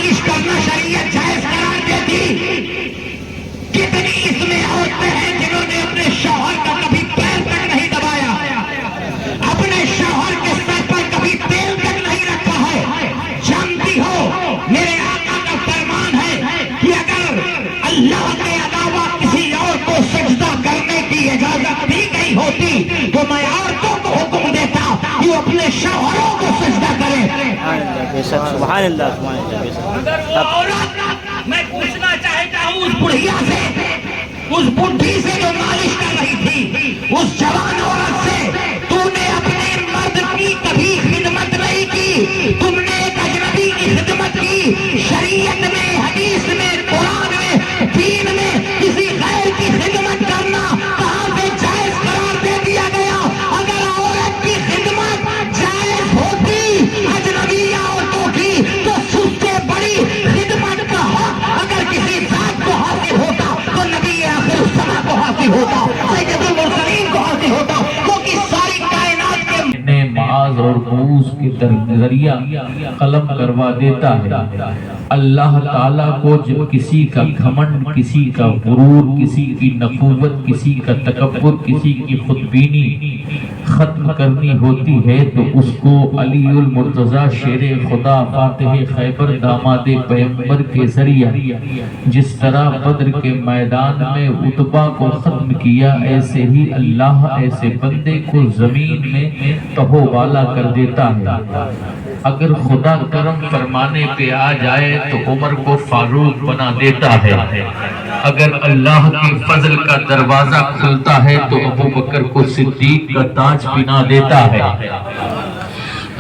مالش کرنا شریعت جائز قرار دیتی؟ کتنی اس میں عورتیں ہیں جنہوں نے اپنے شوہر کا کبھی پیر تک نہیں دبایا، اپنے شوہر کے سر پر کبھی تیل تک نہیں رکھا ہے؟ جانتی ہو میرے آقا کا فرمان ہے کہ اگر اللہ کے علاوہ کسی اور کو سجدہ کرنے کی اجازت دی گئی ہوتی تو میں عورتوں کو حکم دیتا کہ وہ اپنے شوہروں کو سجدہ کریں۔ سبحان اللہ سبحان اللہ۔ عورت میں پوچھنا چاہتا ہوں اس بڑھیا سے، اس بڈھی سے جو مالش کر رہی تھی، اس جوان عورت سے، تو نے اپنے مرد کی کبھی خدمت نہیں کی، تم نے ایک اجنبی کی خدمت کی۔ شریعت میں، حدیث میں، قرآن میں، دین میں کسی غیر کی خدمت کرنا کہاں سے جائز قرار دے دیا گیا؟ اگر عورت کی خدمت جائز ہوتی اجنبی عورتوں کی تو سب سے بڑی خدمت کا حق اگر کسی ذات کو حاصل ہوتا تو نبی آخر الزماں کو حاصل ہوتا، سید المرسلین کو حاصل ہوتا، کیونکہ ساری کائنات کے معاذ اور موز کے ذریعہ قلم کروا دیتا ہے۔ اللہ تعالیٰ کو جب کسی کا گھمنڈ، کسی کا غرور، کسی کی نخوت، کسی کا تکبر، کسی کی خودبینی ختم کرنی ہوتی ہے تو اس کو علی المرتضیٰ شیر خدا فاتح خیبر داماد پیغمبر کے ذریعہ جس طرح بدر کے میدان میں عتبہ کو ختم کیا، ایسے ہی اللہ ایسے بندے کو زمین میں تہو والا کر دیتا ہے۔ اگر خدا کرم فرمانے پہ آ جائے تو عمر کو فاروق بنا دیتا ہے، اگر اللہ کی فضل کا دروازہ کھلتا ہے تو ابو بکر کو صدیق کا تاج پہنا دیتا ہے،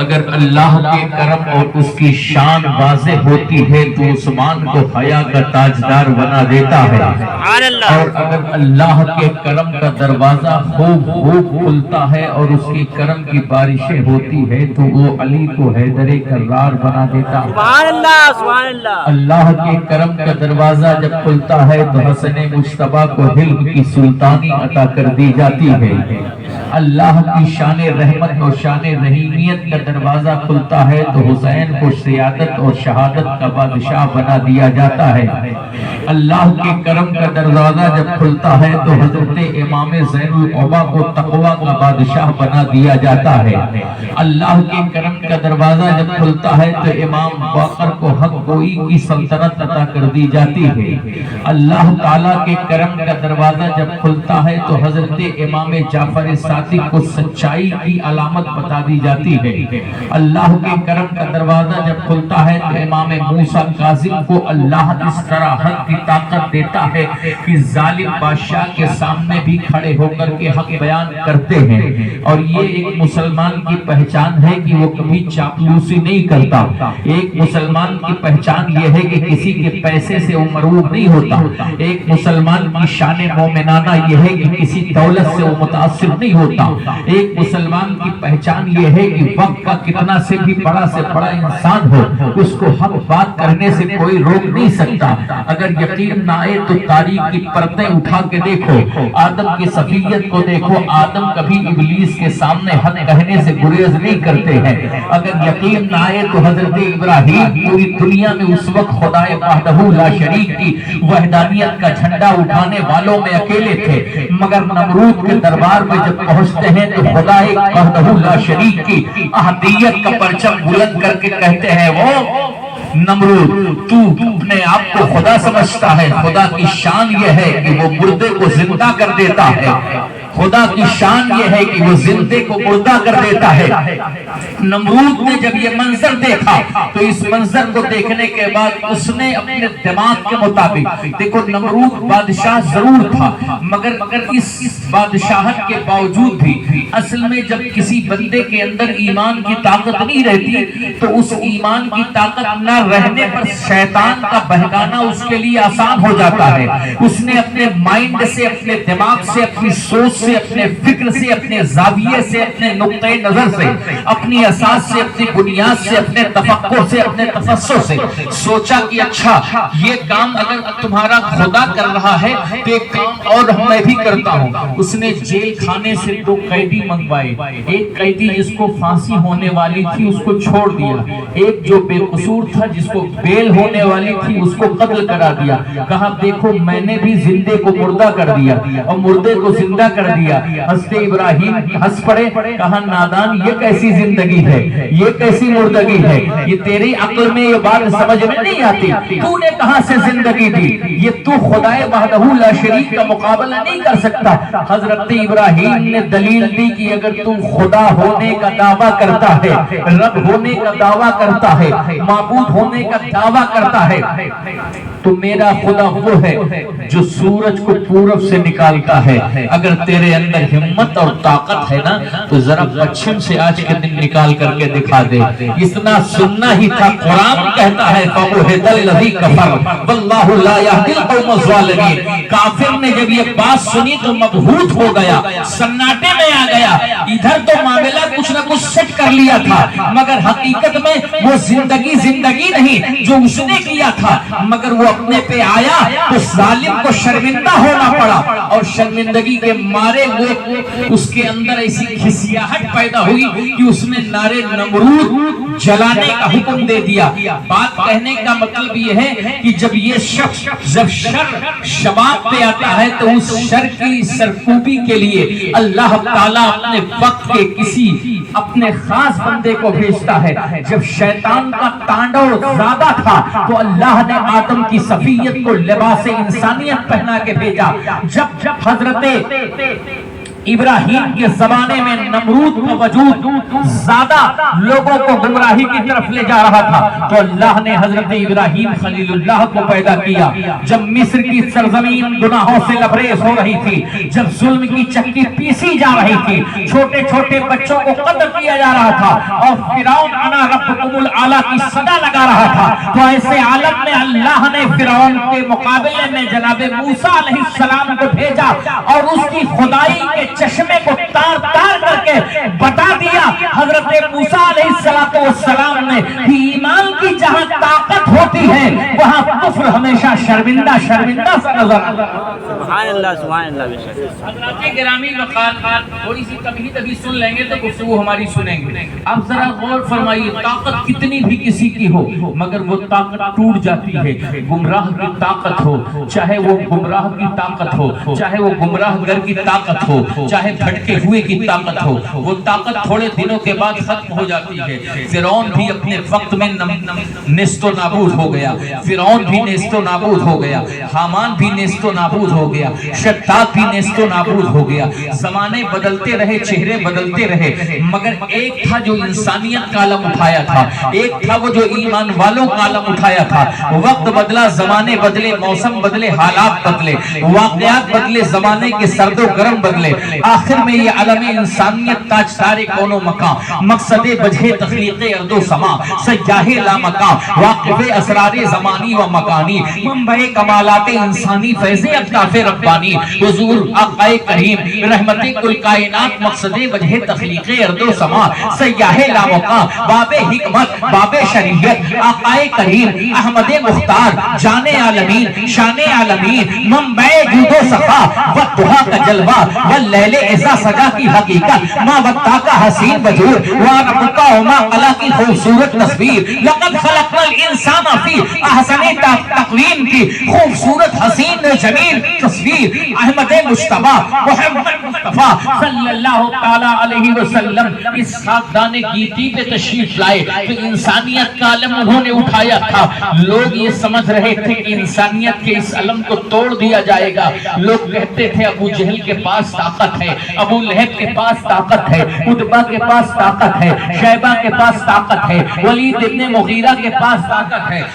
اگر اللہ کے کرم اور اس کی شان واضح ہوتی ہے تو عثمان کو حیا کا تاجدار بنا دیتا ہے، اور اگر اللہ کے کرم کا دروازہ خوب کھلتا ہے اور اس کے کرم کی بارشیں ہوتی ہے تو وہ علی کو حیدر کرار بنا دیتا ہے۔ سبحان اللہ سبحان اللہ۔ اللہ کے کرم کا دروازہ جب کھلتا ہے تو حسن مجتبیٰ کو حلم کی سلطانی عطا کر دی جاتی ہے، اللہ کی شان رحمت اور شان رحیمیت کا دروازہ کھلتا ہے تو حسین کو سیادت اور شہادت کا بادشاہ بنا دیا جاتا ہے، اللہ کے کرم کا دروازہ جب کھلتا ہے تو حضرت امام زین العبا کو تقوی کا بادشاہ بنا دیا جاتا ہے، اللہ کے کرم کا دروازہ جب کھلتا ہے تو امام باقر کو حق گوئی کی سلطنت عطا کر دی جاتی ہے، اللہ تعالیٰ کے کرم کا دروازہ جب کھلتا ہے تو حضرت امام جعفر صادق کو سچائی کی علامت بتا دی جاتی ہے، اللہ کے کرم کا دروازہ جب کھلتا ہے تو امام موسیٰ کاظم کو اللہ اس طرح حق کی طاقت دیتا ہے کہ ظالم بادشاہ کے سامنے بھی کھڑے ہو کر کے حق بیان کرتے ہیں، اور یہ ایک مسلمان کی پہچان ہے کہ وہ کبھی چاپلوسی نہیں کرتا، ایک مسلمان کی پہچان یہ ہے کہ کسی کے پیسے سے وہ مرعوب نہیں ہوتا، ایک مسلمان کی شان مومنانہ یہ ہے کہ کسی دولت سے وہ متاثر نہیں ہوتا، ایک مسلمان کی پہچان یہ ہے کہ وقت کا کتنا سے بھی بڑا انسان ہو اس کو حق بات کرنے سے کوئی روک نہیں سکتا۔ اگر یقین نہ آئے تو تاریخ کی پردے اٹھا کے دیکھو، آدم کی صفیت کو دیکھو، آدم کبھی ابلیس کے سامنے حق کہنے سے گریز نہیں کرتے ہیں۔ اگر یقین نہ آئے تو حضرت ابراہیم پوری دنیا میں اس وقت خدائے وحدہ لا شریک کی وحدانیت کا جھنڈا اٹھانے والوں میں اکیلے تھے، مگر نمرود کے دربار میں جب پہنچتے ہیں تو خدائے وحدہ لا شریک کی احدیت کا پرچم بلند کر کے کہتے ہیں، وہ نمرود تو اپنے آپ کو خدا سمجھتا ہے، خدا کی شان یہ ہے کہ وہ مردے کو زندہ کر دیتا ہے، خدا کی شان یہ ہے کہ وہ زندے کو مردہ کر دیتا ہے۔ نمرود نے جب یہ منظر دیکھا تو اس منظر کو دیکھنے کے بعد اس نے اپنے دماغ کے مطابق، دیکھو نمرود بادشاہ ضرور تھا مگر اس بادشاہت کے باوجود بھی اصل میں جب کسی بندے کے اندر ایمان کی طاقت نہیں رہتی تو اس ایمان کی طاقت نہ رہنے پر شیطان کا بہکانا اس کے لیے آسان ہو جاتا ہے۔ اس نے اپنے مائنڈ سے، اپنے دماغ سے، اپنی سوچ سے، اپنے فکر سے، اپنے زاویے سے، اپنے نقطۂ نظر سے، اپنی اساس سے، اپنی بنیاد سے، اپنے تفکر سے، اپنے تفسر سے سوچا کہ اچھا یہ کام اگر تمہارا خدا کر رہا ہے تو ایک کام اور میں بھی کرتا ہوں. اس نے جیل خانے سے 2 قیدی منگوائے. ایک قیدی جس کو پھانسی ہونے والی تھی اس کو چھوڑ دیا، ایک جو بے قصور تھا جس کو بیل ہونے والی تھی اس کو قتل کرا دیا. کہا دیکھو میں نے بھی زندے کو مردہ کر دیا اور مردے کو زندہ کر دیا. حضرت ابراہیم ہنس پڑے، کہا نادان یہ کیسی زندگی ہے، یہ کیسی مردگی ہے، یہ تیری عقل میں یہ بات سمجھ میں نہیں آتی. تو نے کہاں سے زندگی دی؟ یہ تو خدائے وحدہ لا شریک کا مقابلہ نہیں کر سکتا. حضرت ابراہیم نے دلیل دی کہ اگر تم خدا ہونے کا دعویٰ کرتا ہے، رب ہونے کا دعویٰ کرتا ہے، معبود ہونے کا دعویٰ کرتا ہے تو میرا خدا وہ ہے جو سورج کو پورب سے نکالتا ہے. اگر تیرے اندر ہمت اور طاقت ہے نا تو ذرا پچھم سے آج کے دن نکال کر کے دکھا دے. اتنا سننا ہی تھا. قرآن کہتا ہے فَبُهِتَ الَّذِي كَفَرَ وَاللَّهُ لَا يَهْدِي الْقَوْمَ الظَّالِمِينَ. کافر نے جب یہ بات سنی تو مبہوت ہو گیا، سناٹے میں آ گیا. ادھر تو معاملہ کچھ نہ کچھ سیٹ کر لیا تھا مگر حقیقت میں وہ زندگی نہیں جو اس نے کیا تھا. مگر وہ اپنے پہ آیا تو ظالم کو شرمندہ ہونا پڑا اور شرمندگی کے مارے ہوئے اس کے اندر ایسی کھسیاہٹ پیدا ہوئی کہ اس نے نار نمرود جلانے کا حکم دے دیا. بات کہنے کا مطلب یہ ہے کہ جب یہ شخص جب شر شباب پہ آتا ہے تو اس شر کی سرکوبی کے لیے اللہ تعالیٰ اپنے وقت کے کسی اپنے خاص بندے کو بھیجتا ہے. جب شیطان کا تانڈو زیادہ تھا تو اللہ نے آدم کی صفیت کو لباس انسانیت پہنا کے بھیجا. جب حضرت ابراہیم کے زمانے میں نمرود کا وجود زیادہ لوگوں کو گمراہی کی طرف لے جا رہا تھا تو اللہ نے حضرت ابراہیم خلیل اللہ کو پیدا کیا. جب مصر کی سرزمین گناہوں سے لبریز ہو رہی تھی، جب ظلم کی چکی پیسی جا رہی تھی، چھوٹے چھوٹے بچوں کو قتل کیا جا رہا تھا اور فرعون انا ربکم الاعلی کی صدا لگا رہا تھا، تو ایسے عالم میں اللہ نے فرعون کے مقابلے میں جناب موسیٰ علیہ السلام کو بھیجا اور اس کی خدائی کے چشمے کو تار تار کر کے بتا دیا. حضرت موسیٰ علیہ السلام نے ایمان کی جہاں طاقت ہوتی ہے وہاں کفر ہمیشہ شرمندہ سا نظر آتا ہے. سبحان اللہ سبحان اللہ. بے شک حضرات گرامی وقار تھوڑی سی کبھی سن لیں گے تو گفتگو ہماری سنیں گے. اب ذرا غور فرمائیے، طاقت کتنی بھی کسی کی ہو مگر وہ طاقت ٹوٹ جاتی ہے. گمراہ کی طاقت ہو، چاہے وہ گمراہ کی طاقت ہو، چاہے وہ گمراہ گر کی طاقت ہو، چاہے بھٹکے ہوئے کی طاقت ہو، وہ طاقت تھوڑے دنوں کے بعد ختم ہو جاتی ہے. فرعون بھی اپنے وقت میں نیست و نابود ہو گیا، فرعون بھی نیست و نابود ہو گیا، حامان بھی نیست و نابود ہو گیا، شداد بھی نیست و نابود ہو گیا. زمانے بدلتے رہے، چہرے بدلتے رہے، مگر ایک تھا جو انسانیت کا علم اٹھایا تھا، ایک تھا وہ جو ایمان والوں کا علم اٹھایا تھا. وقت بدلا، زمانے بدلے، موسم بدلے، حالات بدلے، واقعات بدلے، زمانے کے سرد و گرم بدلے. آخر میں یہ علم انسانیت تاج سارے کون و مکان، مقصد وجہ تخلیق ارض و سما، سیاہ لامکان، واقف اسرار زمانی و مکانی، منبع کمالات انسانی، فیض اکتاف ربانی، حضور آقا کریم رحمت کل کائنات، مقصد وجہ تخلیق ارض و سما، سیاہ لامکان، باب حکمت، باب شریعت، آقا کریم احمد مختار، جان عالمین، شان عالمین، منبع جود و صفا، والضحا کا جلوہ، واللیل ایسا سجا کی حقیقت، ما وقتا کا حسین وجود، واربکا وما قلا کی خوبصورت تصویر. لقد خلقنا الانسان فی احسن تقویم کی خوبصورت حسین جمیل تصویر. احمد مجتبی محمد مصطفیٰ صلی اللہ تعالی علیہ وسلم اس خاکدان گیتی پہ تشریف لائے تو انسانیت کا علم انہوں نے اٹھایا تھا. لوگ یہ سمجھ رہے تھے کہ انسانیت کے اس علم کو توڑ دیا جائے گا. لوگ کہتے تھے ابو جہل کے پاس طاقت ہے، ابو لہب کے پاس طاقت ہے، عتبہ کے پاس طاقت ہے، شیبہ کے پاس طاقت ہے، ولید ابن مغیرہ کے پاس طاقت ہے.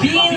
3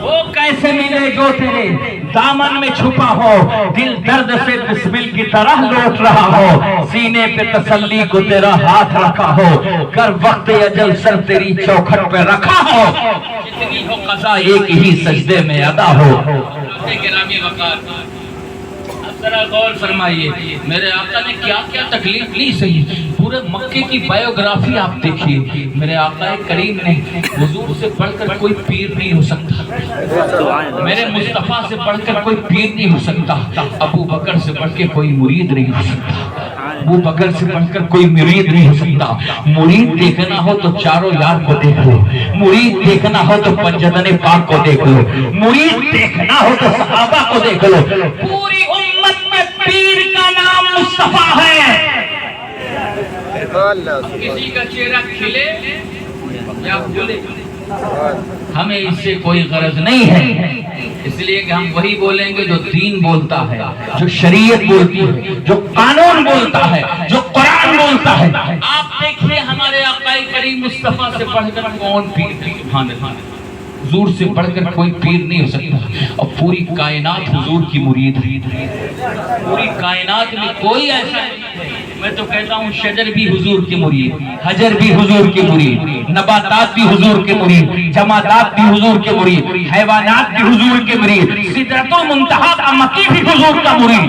وہ کیسے ملے جو تیرے دامن میں چھپا ہو، دل درد سے بسمل کی طرح لوٹ رہا ہو، سینے پہ تسلی کو تیرا ہاتھ رکھا ہو، کر وقت اجل سر تیری چوکھٹ پہ رکھا ہو، جتنی ہو قضا ایک ہی سجدے میں ادا ہو۔ گرامی وقار، اب ذرا غور فرمائیے میرے آقا نے کیا کیا تکلیف لی صحیح، پورے مکے کی بایوگرافی آپ دیکھیے، میرے آقا کریم نے حضور سے بڑھ کر کوئی پیر نہیں ہو سکتا، میرے مصطفیٰ سے بڑھ کر کوئی پیر نہیں ہو سکتا، ابو بکر سے بڑھ کے کوئی مرید نہیں ہو سکتا، ابو بکر سے بڑھ کر کوئی مرید نہیں ہو سکتا۔ مرید دیکھنا ہو تو چاروں یار کو دیکھ لو، مرید دیکھنا ہو تو پنجدن پاک کو دیکھ لو، مرید دیکھنا ہو تو صحابہ کو دیکھ لو، پوری امت میں پیر کا نام مصطفیٰ ہے۔ کسی کا چہرہ کھلے یا کھلے ہمیں اس سے کوئی غرض نہیں ہے، اس لیے کہ ہم وہی بولیں گے جو دین بولتا ہے، جو شریعت بولتی ہے، جو قانون بولتا ہے، جو قرآن بولتا ہے۔ آپ دیکھیں ہمارے آقا کریم مصطفیٰ سے بڑھ کر کون پیر تھی، سبحان اللہ، حضور سے بڑھ کر کوئی پیر نہیں ہو سکتا، اور پوری کائنات حضور کی مرید ہے، پوری کائنات میں کوئی ایسا نہیں۔ میں تو کہتا ہوں شجر بھی حضور کے مرید، حجر بھی حضور کے مرید، نباتات بھی حضور کے مرید، جمادات بھی حضور کے مرید، حیوانات بھی حضور کے مرید، سدرۃ المنتہا کا مکی بھی حضور کا مرید،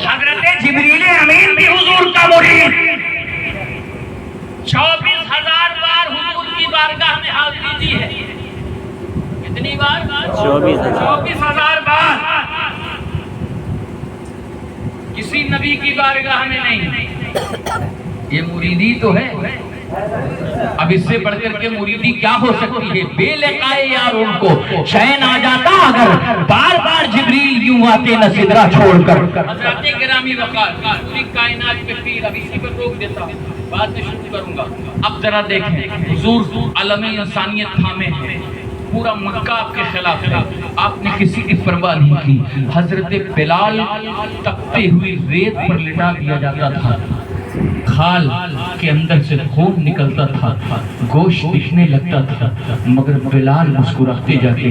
حضرت جبریل امین بھی حضور کا مرید۔ 24,000 بار حضور کی بارگاہ میں حاضری دی ہے، کتنی بار؟ 24,000 بار۔ کسی نبی کی بارگاہ میں نہیں، یہ مریدی تو ہے، اب اس سے بڑھ کر کے مریدی کیا ہو سکتی ہے؟ بے لقائے یار ان کو چین آ جاتا اگر بار بار جبریل یوں آتے نہ سدرہ چھوڑ کر۔ حضرات گرامی وقار، پوری کائنات کے پیر، اب اسی پر روک دیتا ہوں، بعد میں شروع کروں گا۔ اب ذرا دیکھیں حضور عالم انسانیت تھامے ہیں، پورا مکہ آپ کے خلاف ہے، آپ نے کسی کی پرواہ نہیں کی۔ حضرت بلال تپتے ہوئی ریت پر لٹا دیا جاتا تھا، کھال کے اندر سے خون نکلتا تھا، گوشت دکھنے لگتا تھا، مگر بلال مسکراتے جاتے۔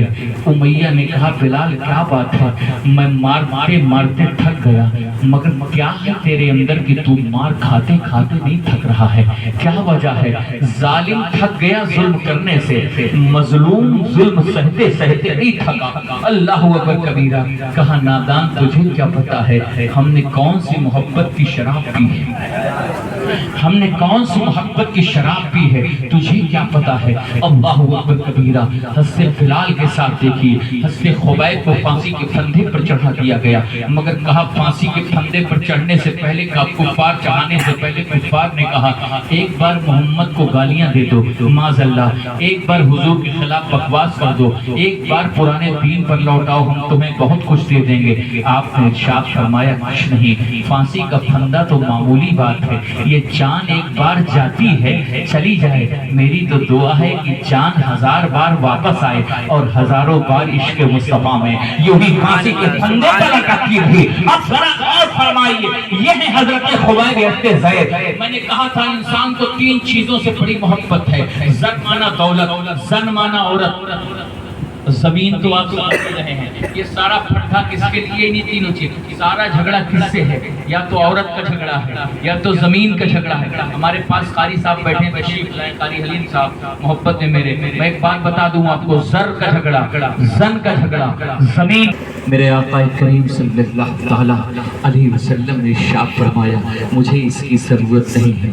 امیہ نے کہا بلال کیا بات ہے، میں مارتے مارتے تھک گیا، مگر کیا ہے تیرے اندر کہ تو مار کھاتے کھاتے نہیں تھک رہا ہے، کیا وجہ ہے؟ ظالم تھک گیا ظلم کرنے سے، مظلوم ظلم سہتے سہتے نہیں تھکا۔ اللہ اکبر کبیرہ، کہا نادان تجھے کیا پتا ہے ہم نے کون سی محبت کی شراب پی ہے، ہم نے کون سی محبت کی شراب پی ہے، تجھے کیا پتا ہے۔ اللہ اکبر کبیرہ۔ حضرت بلال کے ساتھ دیکھیے، حضرت خبیب کو پھانسی کے پھندے پر چڑھا دیا گیا، مگر کہا پھانسی کے پھندے پر چڑھنے سے پہلے کفار چڑھانے سے پہلے کفار نے کہا ایک بار محمد کو گالیاں دے دو معاذ اللہ، ایک بار حضور کے خلاف بکواس کر دو، ایک بار پرانے دین پر لوٹاؤ، ہم تمہیں بہت کچھ دے دیں گے۔ آپ نے ارشاد فرمایا کچھ نہیں، پھانسی کا پھندا تو معمولی بات ہے، یہ جان ایک بار جاتی ہے چلی جائے، میری تو دعا ہے کہ جان 1000 بار واپس آئے اور ہزاروں بار عشق مصطفیٰ میں یوں ہی پھانسی کے پھندے پر لٹکتی رہی۔ اب ذرا غور فرمائیے، یہ ہے حضرت خبیب بنت زید۔ میں نے کہا تھا انسان کو 3 چیزوں سے بڑی محبت ہے، زن مانا دولت، زن مانا عورت، زمین تو آپ سمجھ رہے ہیں، یہ سارا پھٹا کس کے لیے؟ نہیں تینوں چیز، سارا جھگڑا کس سے ہے؟ یا تو عورت کا جھگڑا ہے یا تو زمین کا جھگڑا ہے۔ ہمارے پاس قاری صاحب بیٹھے ہیں، تشریف لائیں، قاری حلیم صاحب محبت میں میرے، میں ایک بات بتا دوں آپ کو، زر کا جھگڑا، زن کا جھگڑا، زمین۔ میرے آقا کریم صلی اللہ تعالیٰ علیہ وسلم نے ارشاد فرمایا مجھے اس کی ضرورت نہیں ہے،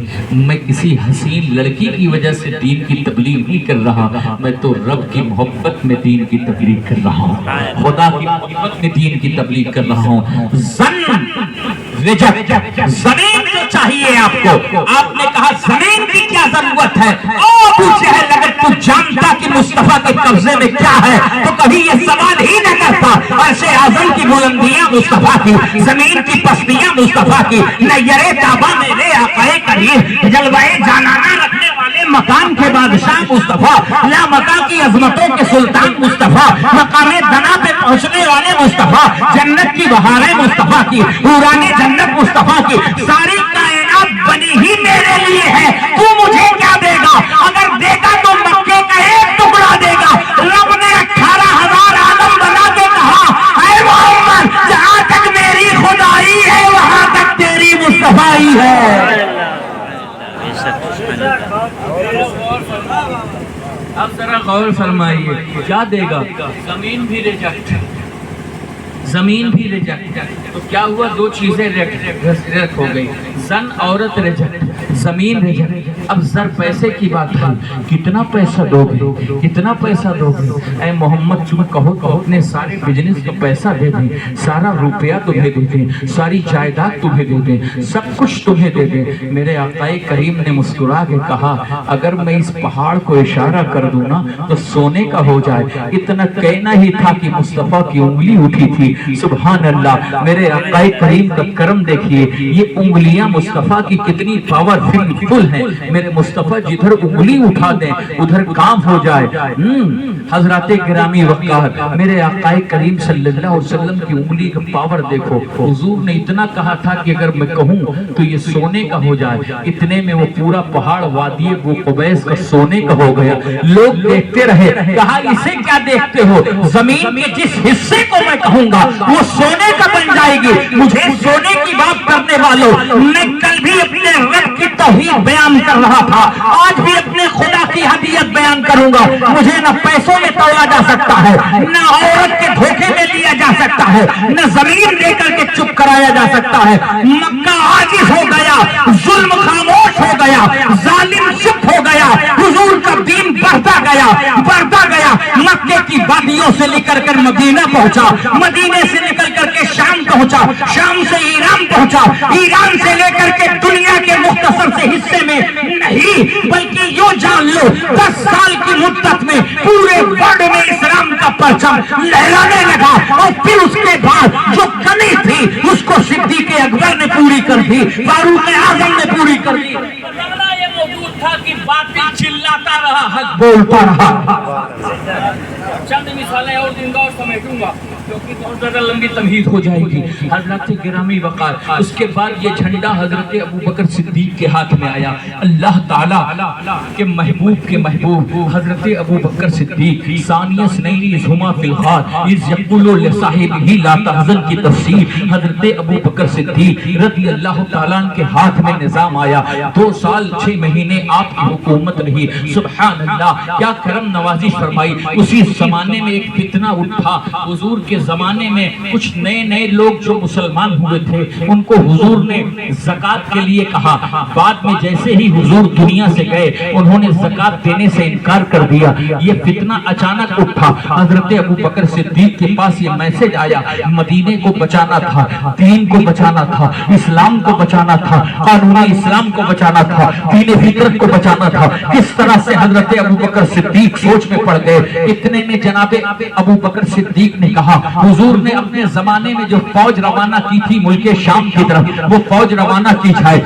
میں کسی حسین لڑکی کی وجہ سے دین کی تبلیغ نہیں کر رہا، میں تو رب کی محبت میں دین کی تبلیغ کر رہا ہوں، خدا کی محبت میں دین کی تبلیغ کر رہا ہوں۔ زمین جو چاہیے آپ کو، آپ نے کہا زمین کی کیا ضرورت ہے؟ ابو جہل اگر تو جانتا کہ مصطفیٰ کے قبضے میں کیا ہے تو کبھی یہ سوال ہی نہ کرتا۔ عرش اعظم کی بلندیاں مصطفیٰ کی، زمین کی پستیاں مصطفیٰ کی، نیرے تابہ میرے آقا کریم، جلوائے جانانہ رکھنے والے مقام کے بادشاہ مصطفیٰ، لا مقام کی عظمتوں کے سلطان مصطفیٰ، مقام دنا پہ پہنچنے والے مصطفیٰ، جنت کی بہاریں مصطفیٰ کی، حوران جنت مصطفیٰ کی، ساری کائنات بنی ہی میرے لیے ہے، تو مجھے کیا دے گا؟ اگر دے گا تو مکے کا ایک ٹکڑا دے گا۔ اب ذرا غور فرمائیے کیا دے گا؟ زمین بھی ریجیکٹ، زمین بھی ریجیکٹ. تو کیا ہوا؟ دو چیزیں ریجیکٹ ہو گئی، زن عورت ریجیکٹ، زمین ریجیکٹ. اب زر پیسے کی بات ہے، کتنا پیسہ دو گے، کتنا پیسہ دو گے؟ اے محمد تم کہو تو اپنے سارے بزنس کا پیسہ دے دیں، سارا روپیہ تمہیں دے دیں، ساری جائیداد تمہیں دے دیں، سب کچھ تمہیں دے دیں. میرے آقا کریم نے مسکرا کے کہا اگر میں اس پہاڑ کو اشارہ کر دوں نا تو سونے کا ہو جائے. اتنا کہنا ہی تھا کہ مصطفیٰ کی انگلی اٹھی تھی. سبحان اللہ. میرے آقا کریم کا کرم دیکھیے، یہ انگلیاں مصطفیٰ کی کتنی پاورفل ہیں. میرے مصطفیٰ جدھر انگلی اٹھا دیں ادھر کام ہو جائے. حضرات گرامی وقار، میرے آقا کریم صلی اللہ علیہ وسلم کی انگلی کا پاور دیکھو. حضور نے اتنا کہا تھا کہ اگر میں کہوں تو یہ سونے کا ہو جائے. اتنے میں وہ پورا پہاڑ وادی ابو قبیس کا سونے کا ہو گیا. لوگ دیکھتے رہے. کہا اسے کیا دیکھتے ہو؟ زمین کے جس حصے کو میں کہوں گا وہ سونے کا بن جائے گی. مجھے سونے کی بات کرنے والوں، میں کل بھی اپنے رب کی توحید بیان کر رہا تھا، آج بھی اپنے خدا کی حدیت بیان کروں گا. مجھے نہ پیسوں میں تولا جا سکتا ہے، نہ عورت کے دھوکے میں لیا جا سکتا ہے، نہ زمین دے کر کے چپ کرایا جا سکتا ہے. مکہ عاجز ہو گیا، ظلم خاموش ہو گیا، ظالم چپ ہو گیا. حضور کا دین بڑھتا گیا، بڑھتا گیا. مکے کی وادیوں سے نکل کر مدینہ پہنچا، مدینے سے نکل کر کے شام پہنچا، شام سے ایران پہنچا، ایران سے لے کر کے دنیا کے مختصر سے حصے میں نہیں بلکہ یوں جان لو 10 سال کی مدت میں پورے ورلڈ میں اسلام کا پرچم لہرانے لگا. اور پھر اس کے بعد جو کمی تھی اس کو صدیق اکبر نے پوری کر دی، فاروق اعظم نے پوری کر دی. یہ موجود تھا کہ باطل چلاتا رہا، حق بولتا رہا. چند مثالیں اور دوں گا اور سمیٹوں گا کیونکہ بہت زیادہ لمبی تمہید ہو جائے گی. حضرت گرامی وقار، اس کے بعد یہ جھنڈا حضرت ابوبکر صدیق کے ہاتھ میں آیا. اللہ تعالیٰ کے محبوب حضرت ابوبکر صدیق ثانیہ اثنین اذ ہما فی الغار اذ یقول لصاحبہ لا تحزن کی تفسیر. حضرت ابوبکر صدیق رضی اللہ تعالیٰ کے ہاتھ میں نظام آیا. 2 سال 6 مہینے آپ کی حکومت رہی. سبحان اللہ، کیا کرم نوازی فرمائی. اسی زمانے میں ایک فتنہ اٹھا. حضور کے زمانے میں کچھ نئے لوگ جو مسلمان ہوئے تھے ان کو حضور نے زکوٰۃ کے لیے کہا. بعد میں جیسے ہی حضور دنیا سے گئے انہوں نے زکوٰۃ دینے سے انکار کر دیا. یہ فتنہ اچانک اٹھا. حضرت ابوبکر صدیق کے پاس یہ میسج آیا، مدینے کو بچانا تھا، دین کو بچانا تھا، اسلام کو بچانا تھا، قانونی اسلام کو بچانا تھا، دین فطرت کو بچانا تھا. کس طرح سے حضرت ابوبکر صدیق سوچ میں پڑ گئے. اتنے میں جناب ابوبکر صدیق نے کہا، حضور نے اپنے زمانے میں جو فوج روانہ کی تھی ملک شام کی طرف، وہ فوج روانہ کی جائے.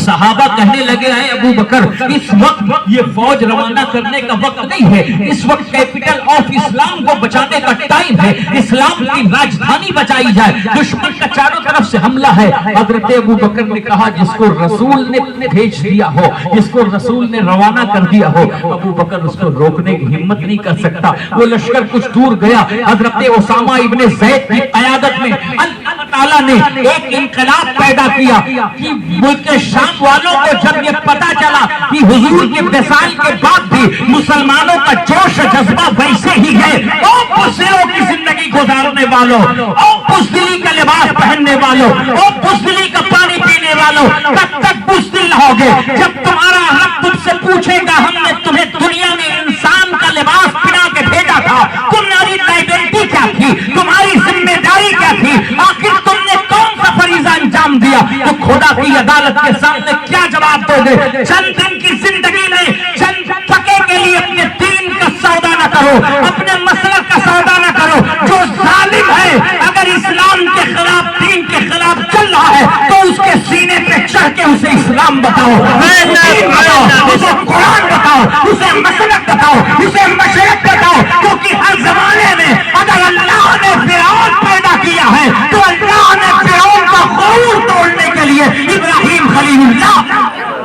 صحابہ کہنے لگے ہیں ابوبکر اس وقت یہ فوج روانہ کرنے کا وقت نہیں ہے، اس وقت کیپٹل آف اسلام کو بچانے کا ٹائم ہے، اسلام کی راجدھانی بچائی جائے، دشمن کا چاروں طرف سے حملہ ہے. حضرت ابوبکر نے کہا جس کو رسول نے بھیج دیا ہو، جس کو رسول نے روانہ کر دیا ہو، ابوبکر اس کو روکنے کی ہمت نہیں کر سکتا. وہ لشکر کچھ دور گیا. حضرت اسامہ ابن زید کی قیادت میں اللہ تعالیٰ نے ایک انقلاب پیدا کیا کہ ملک شام والوں کو جب یہ پتا چلا کہ حضور کے وصال کے بعد بھی مسلمانوں کا جوش جذبہ ویسے ہی ہے، او بزدلوں کی زندگی گزارنے والوں، او بزدلی کا لباس پہننے والوں، او بزدلی کا پانی پینے والوں، کب تک بزدل رہو گے؟ جب تمہارا رب تم سے پوچھے گا ہم نے تمہیں دنیا میں انسان کا لباس پہنا کے بھیجا تھا، تمہاری آئیڈینٹی کیا تھی، تمہاری ذمہ داری کیا تھی، آخر تم نے کون سا فریضہ انجام دیا؟ تو خدا کی عدالت کے سامنے کیا جواب دو گے؟ چند دن کی زندگی میں چند پکے کے لیے اپنے دین کا سودا نہ کرو، اپنے مسلک کا سودا نہ کرو. جو ظالم ہے اگر اسلام کے خلاف دین کے خلاف چل رہا ہے تو اس کے سینے پہ چڑھ کے اسے اسلام بتاؤ، اسے قرآن بتاؤ، اسے مسلک بتاؤ، اسے مشرق بتاؤ. کیونکہ ہر زمانے میں اگر اللہ نے فرعون پیدا کیا ہے تو اللہ نے فرعون کا غرور توڑنے کے لیے ابراہیم خلیل اللہ.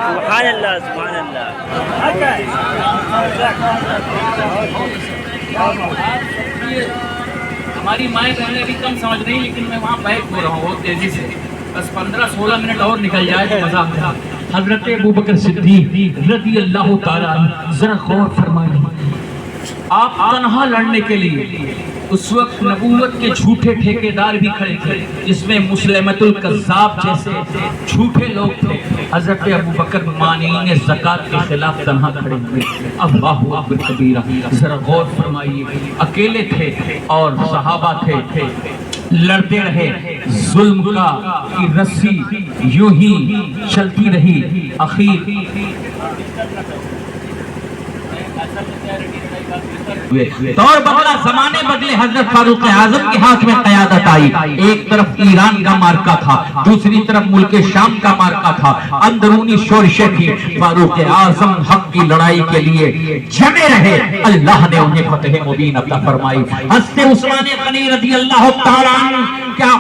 سبحان اللہ، سبحان اللہ. ہماری مائیں بہنیں ابھی کم سمجھ رہی لیکن میں وہاں بیٹھ ہو رہا ہوں بہت تیزی سے. بس 15-16 منٹ اور نکل جائے تو مزہ آتا ہے. حضرت ابوبکر صدیق رضی اللہ تعالیٰ ذرا غور فرمائیے، آپ تنہا لڑنے کے لیے اس وقت نبوت کے جھوٹے ٹھیکیدار بھی کھڑے تھے، جس میں مسلمۃ الکذاب جیسے جھوٹے لوگ تھے۔ حضرت ابوبکر مانعین زکوٰۃ کے خلاف تنہا کھڑے ہوئے۔ اللہ اکبر کبیرہ، ذرا غور فرمائیے، اکیلے تھے اور صحابہ تھے، لڑتے رہے، ظلم کی رسی یوں ہی چلتی رہی، آخر دور بدلا، زمانے بدلے، حضرت فاروق اعظم کے ہاتھ میں قیادت آئی۔ ایک طرف ایران کا مارکا تھا، دوسری طرف ملک شام کا مارکا تھا، اندرونی شورشیں تھی۔ فاروق اعظم حق کی لڑائی کے لیے جمے رہے، اللہ نے انہیں فتح مبین عطا فرمائی۔ حضرت عثمان غنی رضی اللہ تعالیٰ عنہ کیا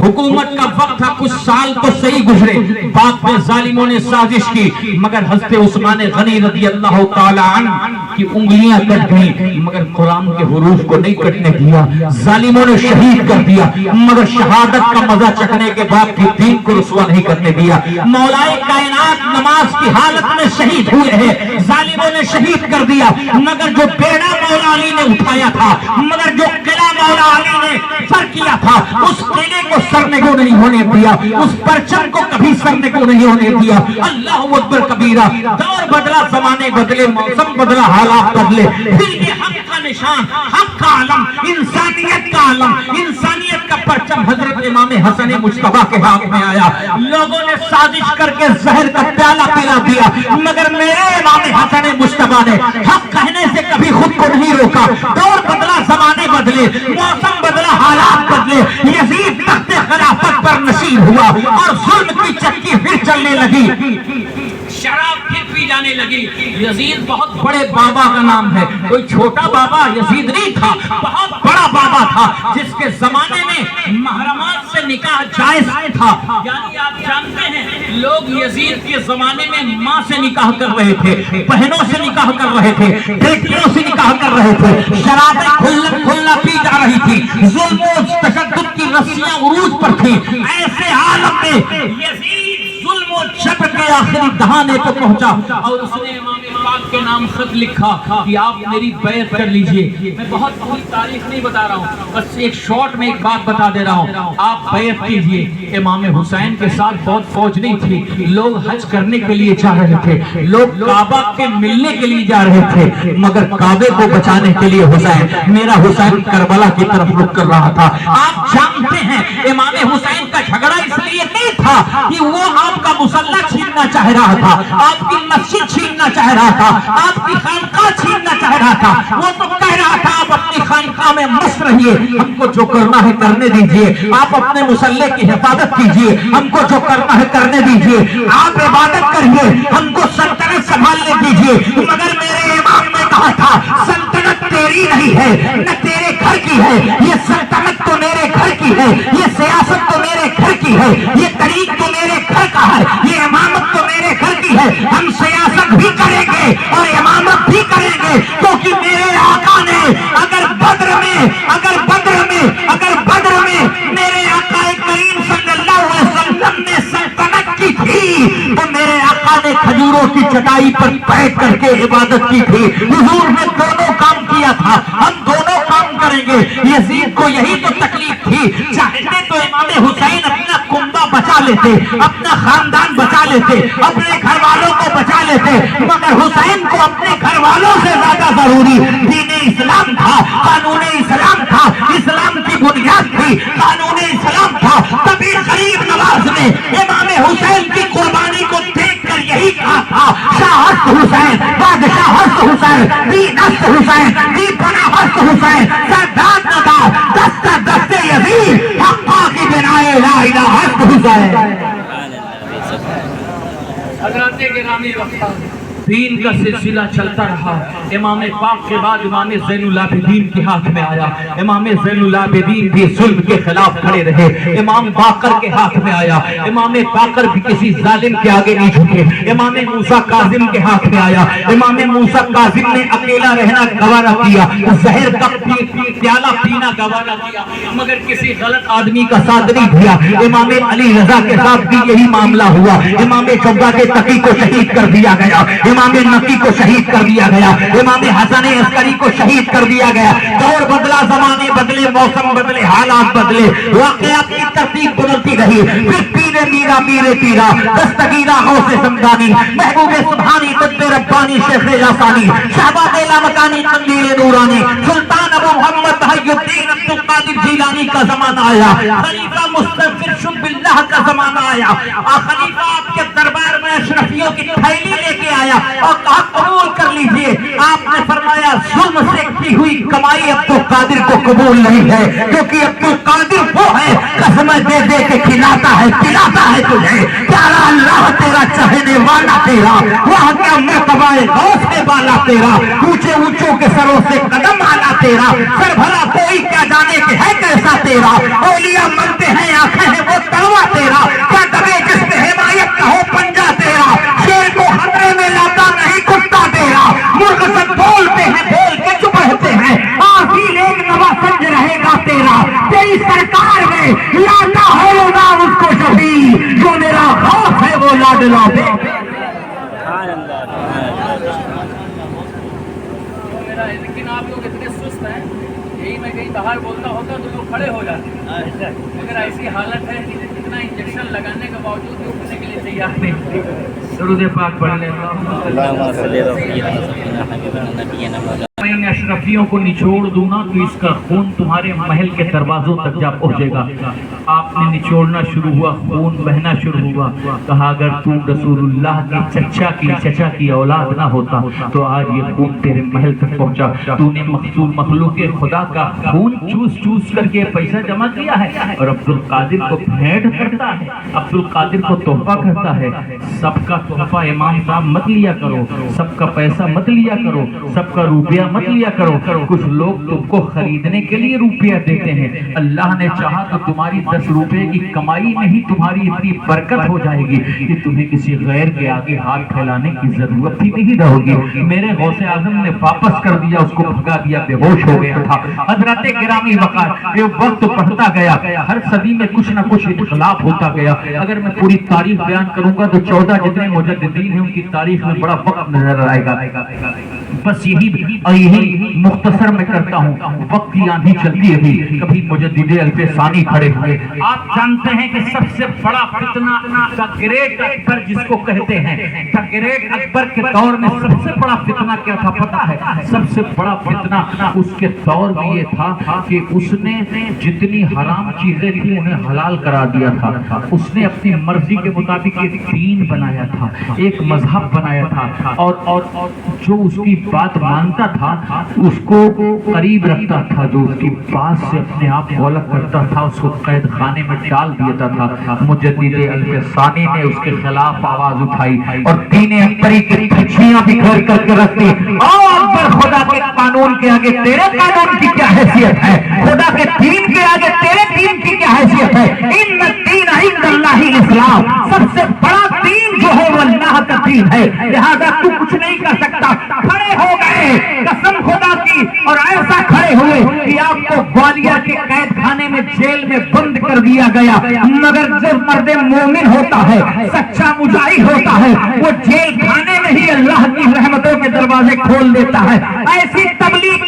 حکومت کا وقت تھا، کچھ سال تو صحیح گزرے، بعد میں ظالموں نے سازش کی، مگر حضرت عثمان غنی رضی اللہ تعالیٰ عنہ کی انگلیاں کٹ گئیں، مگر قرآن کے حروف کو نہیں کٹنے دیا، ظالموں نے شہید کر دیا، مگر شہادت کا مزہ چکھنے کے بعد بھی دین کو رسوا نہیں کرنے دیا۔ مولا کائنات نماز کی حالت میں شہید ہوئے ہیں، ظالموں نے شہید کر دیا، مگر جو بیڑا مولا علی نے اٹھایا تھا، مگر جو قلعہ مولا علی نے سر کیا تھا، اس قلعے کو سرنگو نہیں ہونے دیا، اس پرچم کو کبھی سرنگو نہیں ہونے دیا۔ اللہ اکبر کبیرہ، دور بدلا، زمانے بدلے، موسم بدلا، حالات بدلے، پھر یہ حق کا نشان، حق کا علم، انسانیت کا علم، انسانیت کا پرچم حضرت امام حسن مجتبیٰ کے ہاتھ میں آیا۔ لوگوں نے سازش کر کے زہر کا پیالہ پلا دیا، مگر میرے امام حسن مجتبیٰ نے حق کہنے سے کبھی خود کو نہیں روکا۔ دور بدلا، زمانے بدلے، موسم بدلا، حالات بدلے، یزید تخت خلافت پر نشین ہوا اور ظلم کی چکی پھر چلنے لگی، شراب پھر پی جانے لگی۔ یزید بہت بڑے بابا کا نام ہے، کوئی چھوٹا بابا یزید نہیں تھا، بہت بڑا بابا تھا، جس کے زمانے میں محرمات سے نکاح جائز تھا۔ یعنی آپ جانتے ہیں لوگ یزید کے زمانے میں ماں سے نکاح کر رہے تھے، بہنوں سے نکاح کر رہے تھے، بیٹیوں سے نکاح کر رہے تھے، شرابیں کھلا پی جا رہی تھی، ظلم و تشدد کی رسیاں عروج پر تھی۔ ایسے حالت میں یزید ظلم و جبر کے آخری دہانے کو پہنچا اور اس نے امام پاک کے نام خط لکھا کہ آپ میری بیعت کر لیجئے۔ میں بہت تاریخ نہیں بتا رہا ہوں، بس ایک شارٹ میں ایک بات بتا دے رہا ہوں، آپ بیعت کیجئے۔ امام حسین کے ساتھ بہت فوج نہیں تھی، لوگ حج کرنے کے لیے جا رہے تھے، لوگ کعبہ کے ملنے کے لیے جا رہے تھے، مگر کعبے کو بچانے کے لیے میرا حسین کربلا کی طرف رخ کر رہا تھا۔ آپ جانتے ہیں امام حسین کا جھگڑا اس لیے نہیں تھا کہ وہ آپ کا مسلح چھیننا چاہ رہا تھا، آپ کی مسجد چھیننا چاہ رہا تھا، آپ کی خانقاہ چھیننا چاہ رہا تھا، وہ تو کہہ رہا تھا آپ اپنی خانقاہ میں مست رہیے، ہم کو جو کرنا ہے کرنے دیجئے، آپ اپنے مسلح کی حفاظت کیجئے، ہم کو جو کرنا ہے کرنے دیجئے، آپ عبادت کریے، ہم کو سلطنت سنبھالنے دیجئے۔ مگر میرے امام نے کہا تھا سلطنت تیری نہیں ہے، نہ تیرے گھر کی ہے، یہ سلطنت تو میرے گھر کی ہے، یہ سیاست تو میرے گھر کی ہے، یہ طریق تو میرے گھر کا ہے، یہ امامت تو میرے گھر کی ہے، ہم سیاست بھی کریں گے اور امامت بھی کریں گے، کیونکہ میرے آقا نے اگر بدر میں میرے آقا کریم صلی اللہ علیہ وسلم نے سلطنت کی تھی تو میرے آقا نے کھجوروں کی چٹائی پر بیٹھ کر کے عبادت کی تھی۔ حضور نے دونوں کام کیا تھا، ہم دونوں کام کریں گے۔ یزید کو یہی تو تکلیف تھی، چاہتے تو امام حسین اپنا کنبہ بچا لیتے، اپنا خاندان بچا لیتے، اپنے گھر والوں کو بچا لیتے، مگر حسین کو اپنے گھر والوں سے زیادہ ضروری دین اسلام تھا، قانون اسلام تھا، اسلام کی بنیاد تھی، قانون اسلام تھا۔ تبھی غریب نواز نے امام حسین کی قربانی کو دیکھ کر یہی کہا تھا شاہ ہست حسین، بادشاہ ہست حسین، دین ہست حسین، دین بنا ہست حسین، سردار ندار دست دست یزید، حقا کی بنائے لا الہ ہست حسین۔ حضرات گرامی وقت دین کا سلسلہ چلتا رہا. امام پاک کے بعد امام زین العابدین کے ہاتھ میں آیا. امام زین العابدین بھی ظلم کے خلاف کھڑے رہے. امام باقر کے ہاتھ میں آیا. امام باقر بھی کسی ظالم کے آگے نہیں جھکے. امام موسیٰ کاظم کے ہاتھ میں آیا. امام موسیٰ کاظم نے اکیلا رہنا گوارا کیا, زہر کا پیالہ پینا گوارا کیا, مگر کسی غلط آدمی کا ساتھ نہیں دیا. امام علی رضا کے ساتھ بھی یہی معاملہ ہوا. امام جوگا کے تقی کو شہید کر دیا گیا. امام نقی کو شہید کر دیا گیا. امام حسن عسکری کو شہید کر دیا گیا. دور بدلا, زمانے بدلے, موسم بدلے, حالات بدلے, واقعات کی ترتیب بدلتی رہی. پھر پیرے میرا میرے پیرا دستگیرہ غوث سمدانی, محبوب سبحانی, قطب ربانی, شیخ یاسانی, شہباز لامکانی, قندیل نورانی, سلطان ابو محمد بہی الدین عبد القادر جیلانی کا زمانہ آیا. خلیفہ مستغفر شب اللہ کا زمانہ آیا. خلیفہ آپ کے دربار میں اشرفیوں کی تھیلی لے کے آیا اور کہا قبول کر لیجئے. آپ نے فرمایا ظلم سے کی ہوئی کمائی عبد القادر کو قبول نہیں ہے, کیونکہ عبد القادر وہ ہے قسمیں دے دے کے کھلاتا ہے پلاتا ہے تجھے. پیارا اللہ تیرا, چہنے والا تیرا, وہاں کیا مرتبہ غوث ہے والا تیرا, اونچے اونچوں کے سروں سے قدم آنا تیرا, سر بھلا کوئی کیا جانے کہ ہے کیسا تیرا. اولیاء منتے ہیں آنکھیں ہیں وہ تڑوا تیرا, کیا دبے جس میں حمایت کا ہو پنجا تیرا. شیر کو خطرے میں لاتا نہیں کتا تیرا, مرغ سے بولتے ہیں بول کے چپ رہتے ہیں, آخر ایک نوا سنج رہے گا تیرا. تیری سرکار میں لاتا ہوگا اس کو شفیع, جو میرا خوف ہے وہ لاڈلا بے. لیکن آپ لوگ اتنے سست ہیں, یہی میں کہیں باہر بولتا ہوتا تو لوگ کھڑے ہو جاتے, مگر ایسی حالت ہے کہ اتنا انجیکشن لگانے کے باوجود بھی اٹھنے کے لیے تیار نہیں. درود پاک پڑھ لیں. میں اشرفیوں کو نچوڑ دوں نا تو اس کا خون تمہارے محل کے دروازوں تک جا پہنچے گا. آپ نے نچوڑنا شروع ہوا, خون بہنا شروع ہوا. کہا اگر تو رسول اللہ کے چچا کی اولاد نہ ہوتا تو آج یہ خون تیرے محل تک پہنچا. تو نے مخلوق خدا کا خون چوس چوس کر کے پیسہ جمع کیا ہے اور عبد القادر کو بھیٹ کرتا ہے, عبد القادر کو تحفہ کرتا ہے. سب کا تحفہ امام صاحب مت لیا کرو, سب کا پیسہ مت لیا کرو, سب کا روپیہ مت لیا کرو. کچھ لوگ تم کو خریدنے کے لیے روپیہ دیتے ہیں. اللہ نے چاہا تو تمہاری 10 روپے کی کمائی میں ہی تمہاری اتنی برکت ہو جائے گی کہ تمہیں کسی غیر کے آگے ہاتھ پھیلانے کی ضرورت ہی نہیں رہے گی. میرے غوث اعظم نے واپس کر دیا, اس کو بھگا دیا, بے ہوش ہو گیا تھا. حضرت گرامی وقار, یہ وقت بڑھتا گیا, ہر صدی میں کچھ نہ کچھ اختلاف ہوتا گیا. اگر میں پوری تاریخ بیان کروں گا تو 14 جتنے مجددین ہیں ان کی تاریخ میں بڑا وقت نظر آئے گا. بس یہی مختصر میں کرتا ہوں. وقت کی آندھی چلتی رہی, کبھی مجدد الف ثانی کھڑے ہوئے. آپ جانتے ہیں کہ سب سے بڑا فتنہ دا گریٹ اکبر جس کو کہتے ہیں, دا گریٹ اکبر کے دور میں سب سے بڑا فتنہ کیا تھا پتہ ہے؟ سب سے بڑا فتنہ اس کے دور میں یہ تھا کہ اس نے جتنی حرام چیزیں تھیں انہیں حلال کرا دیا تھا. اس نے اپنی مرضی کے مطابق ایک دین بنایا تھا, ایک مذہب بنایا تھا, اور جو اس کی بات مانتا تھا اس کو قریب رکھتا تھا, جو اس کی بات سے اپنے آپ غلط کرتا تھا اس کو قید خانے میں ڈال دیتا تھا. مجدد الف ثانی نے اس کے خلاف آواز اٹھائی اور دین اکبری کی دھجیاں بکھیر کر کے رکھ دی. اکبر, خدا کے قانون کے آگے تیرے قانون کی کیا حیثیت ہے, خدا کے دین کے آگے تیرے دین کی کیا حیثیت ہے. ان الدین عند اللہ الاسلام, سب سے بڑا دین جو ہے وہ اللہ کا دین ہے, لہذا تو کچھ نہیں کر سکتا. کھڑے ہو گئے قسم خدا کی, اور ایسا کھڑے ہوئے کہ آپ کو گوالیار کے قید خانے میں جیل میں بند کر دیا گیا. مگر جو مرد مومن ہوتا ہے, سچا مجاہد ہوتا ہے, وہ جیل خانے میں ہی اللہ کی رحمتوں کے دروازے کھول دیتا ہے. ایسی تبلیغ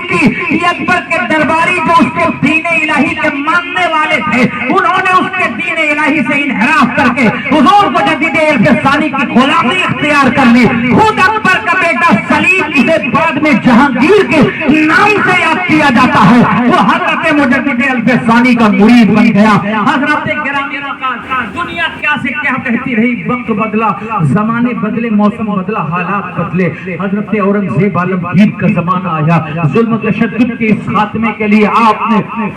کی کہ اکبر کے درباری جو اس کے دین الہی کے ماننے والے تھے, انہوں نے اس کے دین الہی سے انحراف کر کے حضور مجدد الف ثانی کی غلامی اختیار کر لی. خود اکبر کا بیٹا سلیم, جسے بعد میں جہانگیر کے نام سے یاد کیا جاتا ہے, وہ حضرت مجدد الف ثانی کا مرید بن گیا. حضرت گرامی وقار, دنیا کیا دنیا سے کیا کہتی رہی؟ وقت بدلا، زمانے بدلے، موسم بدلا، حالات بدلے. حضرت اورنگزیب عالمگیر کا زمانہ آیا. ظلم تشدد کے اس خاتمے کے لیے آپ نے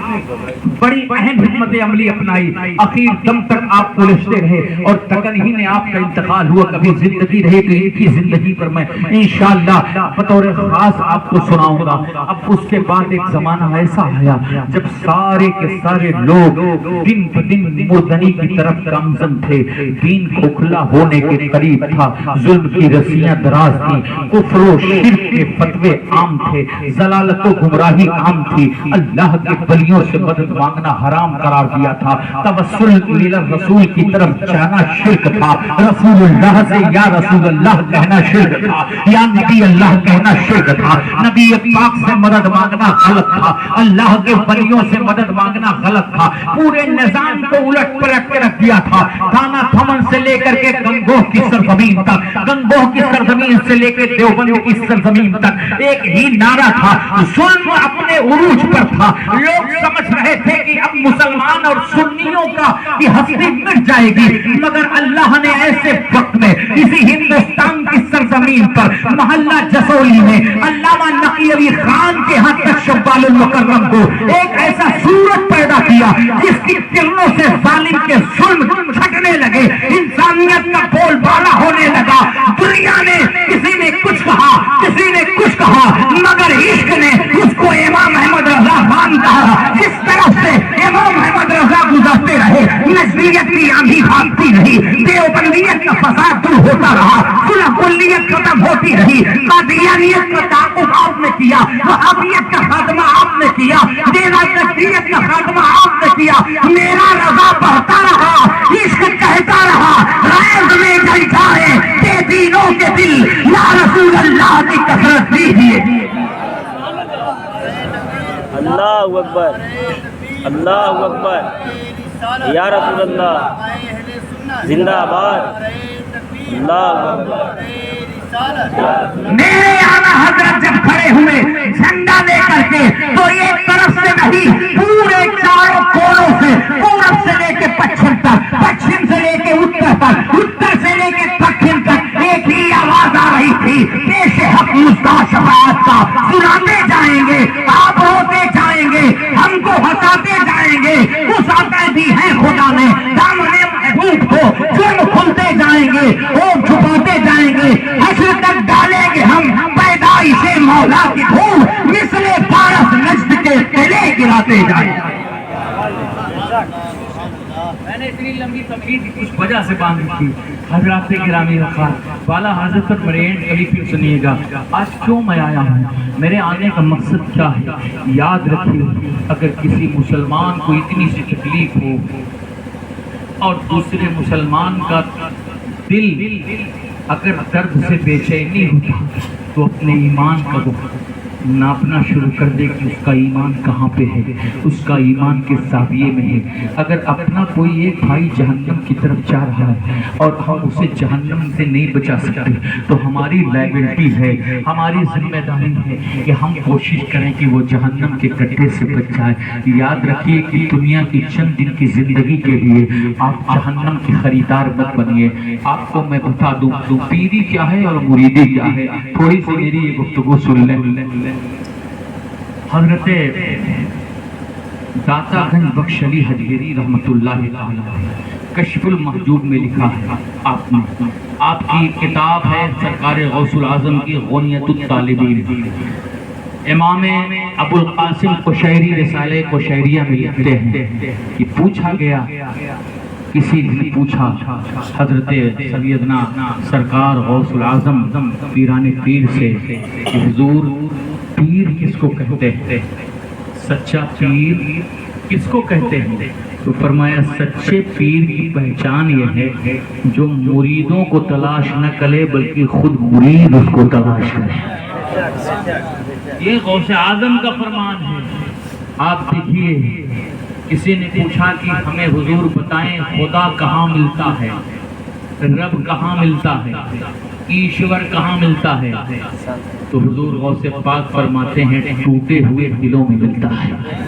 بڑی اہم حکمت عملی اپنائی. اخیر دم تک آپ الجھتے رہے اور تکن ہی میں آپ کا انتقال ہوا. کبھی زندگی رہی تو ان کی زندگی پر میں انشاءاللہ بطور خاص آپ کو سناؤں گا. اب اس کے بعد ایک زمانہ ایسا آیا جب سارے کے سارے لوگ دن بدن مردنی کی طرف گامزن تھے. دین کھوکھلا ہونے کے قریب تھا. ظلم کی رسیاں دراز تھی. کفر و شرک کے فتوے عام تھے. ضلالت و گمراہی عام تھی. اللہ کے ولیوں سے مدد مانگنا حرام قرار دیا تھا. توسل الی رسول کی طرف جانا شرک تھا. رسول اللہ سے یا رسول اللہ کہنا شرک تھا. یا نبی اللہ کہنا شرک تھا. نبی پاک سے مدد مانگنا غلط تھا. اللہ کے ولیوں سے مدد مانگنا غلط تھا. پورے نظام کو الٹ پلٹ کے رکھ دیا تھا. کھانا تھمن سے لے کر کے گنگوہ کی سرزمین تک، گنگوہ کی سرزمین سے لے کے دیوبند کی سرزمین تک ایک ہی نعرہ تھا. ظلم اپنے عروج پر تھا. لوگ سمجھ رہے تھے کہ اب مسلمان اور سنیوں کا کی ہستی مٹ جائے گی، مگر اللہ نے ایسے وقت میں اسی ہندوستان کی سرزمین پر محلہ جسولی میں علامہ نقی علی خان کے ہاں شوال المکرم کو ایک ایسا صورت پیدا کیا جس کی کرنوں سے ظالم کے ظلم چھٹنے لگے. انسانیت کا بول بالا ہونے لگا. دنیا نے کسی نے کچھ کہا، کسی نے کچھ کہا، مگر عشق نے اس کو امام احمد رضا خان کہا. جس طرف سے امام احمد رضا گزرتے رہے نجمیت کی آندھی بھاگتی رہی. دیوبندیت کا فساد دور ہوتا رہا. صلح کلیت ختم ہوتی رہی. قادیانیت کا تعاقب آپ نے کیا. وہابیت کا خاتمہ آپ نے کیا. دینا تشریعت کا خاتمہ آپ نے کیا. میرا رضا بڑھتا رہا، عشق کہتا رہا. ریاض میں جل جائے بے دینوں کے دل، یا رسول اللہ کی کثرت دیجیے. اللہ اکبر، اللہ اکبر، یا رسول اللہ زندہ آباد. اللہ اکبر. میرے آقا حضرت جب کھڑے ہوئے جھنڈا لے کر کے تو ایک طرف سے نہیں، پورے چاروں کونوں سے، پورب سے لے کے پچھم تک، پچھم سے لے کے اتر تک، اتر سے لے کے دکن تک ایک ہی آواز آ رہی تھی، پیش حق مصطفیٰ شفاعت کا. سناتے جائیں گے، آپ روتے جائیں گے، ہم کو ہنساتے جائیں گے. گھساتے بھی ہیں خدا نے دامن محبوب کو، جرم کھلتے جائیں گے، وہ چھپاتے جائیں گے. حشر تک ڈالیں گے ہم پیدائش مولا کی دھول، مثل پارس نجد کے قلعے گراتے جائیں گے. میں نے اتنی لمبی تقریر کچھ وجہ سے باندھی تھی. حضرات گرامی رکھا والا حضرت پر میرے اینڈ کبھی پھر سنیے گا. آج کیوں میں آیا ہوں، میرے آنے کا مقصد کیا ہے؟ یاد رکھیے، اگر کسی مسلمان کو اتنی سی تکلیف ہو اور دوسرے مسلمان کا دل اگر درد سے بے چینی ہوتا تو اپنے ایمان کا وہ ناپنا شروع کر دے کہ اس کا ایمان کہاں پہ ہے، اس کا ایمان کس زاویے میں ہے. اگر اپنا کوئی ایک بھائی جہنم کی طرف جا رہا ہے اور ہم اسے جہنم سے نہیں بچا سکتے تو ہماری لائبلٹی ہے، ہماری ذمہ داری ہے کہ ہم کوشش کریں کہ وہ جہنم کے گڈھے سے بچ جائے. یاد رکھیے کہ دنیا کی چند دن کی زندگی کے لیے آپ جہنم کے خریدار مت بنیے. آپ کو میں بتا دوں پیری کیا ہے اور مریدی کیا ہے. تھوڑی سی میری یہ گفتگو سن لیں. حضرت داتا گنج بخش علی حجویری رحمت اللہ تعالی کشف المحجوب میں لکھا ہے. آپ کی کتاب ہے سرکار غوث العظم کی غنیت الطالبین. امام ابو القاسم قشیری رسالہ قشیریہ میں لکھتے ہیں کہ پوچھا گیا، کسی نے پوچھا حضرت سیدنا سرکار غوث العظم پیران پیر سے کہ حضور پیر کس کو کہتے ہیں، سچا پیر کس کو کہتے ہیں؟ تو فرمایا سچے پیر کی پہچان یہ ہے جو مریدوں کو تلاش نہ کرے بلکہ خود مرید اس کو تلاش کرے. یہ غوث اعظم کا فرمان ہے. آپ دیکھیے، کسی نے پوچھا کہ ہمیں حضور بتائیں خدا کہاں ملتا ہے، رب کہاں ملتا ہے، ایشور کہاں ملتا ہے؟ تو حضور غوث پاک فرماتے ہیں ٹوٹے ہوئے دلوں میں ملتا ہے.